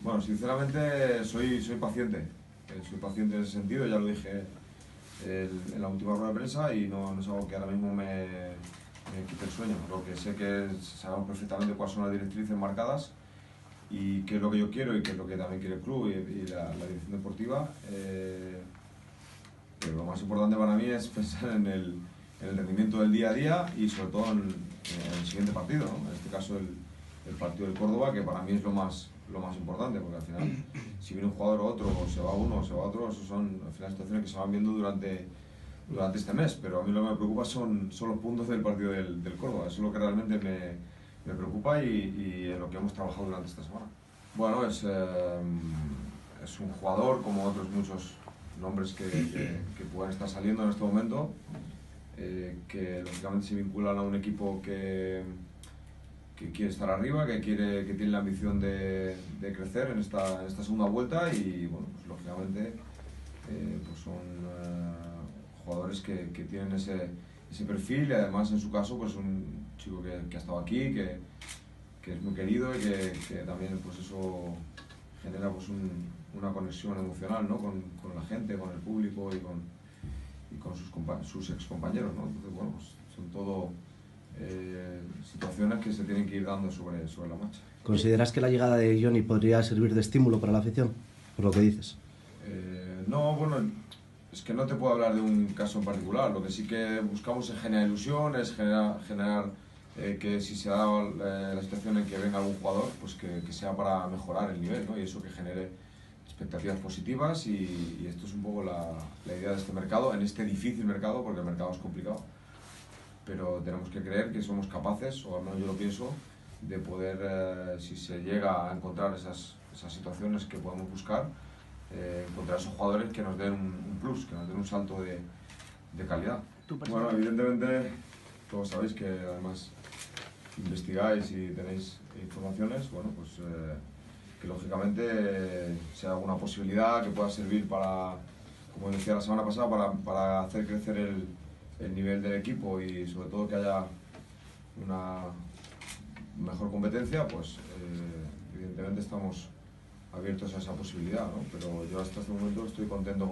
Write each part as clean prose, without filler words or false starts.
Bueno, sinceramente soy paciente. Soy paciente en ese sentido, ya lo dije en la última rueda de prensa y no es algo que ahora mismo me quite el sueño. Lo que sé que sabemos perfectamente cuáles son las directrices marcadas y qué es lo que yo quiero y qué es lo que también quiere el club y la dirección deportiva. Pero lo más importante para mí es pensar en el rendimiento del día a día y sobre todo en el siguiente partido, ¿no? En este caso el partido del Córdoba, que para mí es lo más importante, porque al final si viene un jugador o otro, o se va uno o se va otro, eso son al final situaciones que se van viendo durante este mes, pero a mí lo que me preocupa son los puntos del partido del Córdoba. Eso es lo que realmente me preocupa y en lo que hemos trabajado durante esta semana. Bueno, es un jugador como otros muchos nombres que puedan estar saliendo en este momento, que lógicamente se vinculan a un equipo que quiere estar arriba, que tiene la ambición de crecer en esta segunda vuelta y bueno, pues lógicamente pues son jugadores que tienen ese perfil y además en su caso pues un chico que ha estado aquí, que es muy querido y que también pues eso genera pues una conexión emocional, ¿no? con la gente, con el público y con sus excompañeros, ¿no? Entonces bueno, pues son todo situaciones que se tienen que ir dando sobre la marcha. ¿Consideras que la llegada de Johnny podría servir de estímulo para la afición, por lo que dices? No, bueno, es que no te puedo hablar de un caso en particular. Lo que sí que buscamos es generar ilusión, es generar que si se da la situación en que venga algún jugador, pues que sea para mejorar el nivel, ¿no? Y eso que genere expectativas positivas y esto es un poco la idea de este mercado, en este difícil mercado, porque el mercado es complicado. Pero tenemos que creer que somos capaces, o al menos yo lo pienso, de poder, si se llega a encontrar esas situaciones que podemos buscar, encontrar esos jugadores que nos den un plus, que nos den un salto de calidad. Bueno, evidentemente, todos sabéis que además investigáis y tenéis informaciones, bueno, pues que lógicamente sea alguna posibilidad que pueda servir para, como decía la semana pasada, para hacer crecer el nivel del equipo y sobre todo que haya una mejor competencia, pues evidentemente estamos abiertos a esa posibilidad, ¿no? Pero yo hasta este momento estoy contento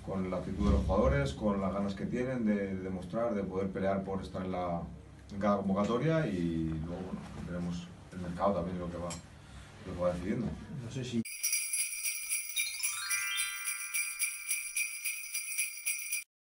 con la actitud de los jugadores, con las ganas que tienen de demostrar, de poder pelear por estar en cada convocatoria y luego bueno, veremos el mercado también lo que va decidiendo. No sé si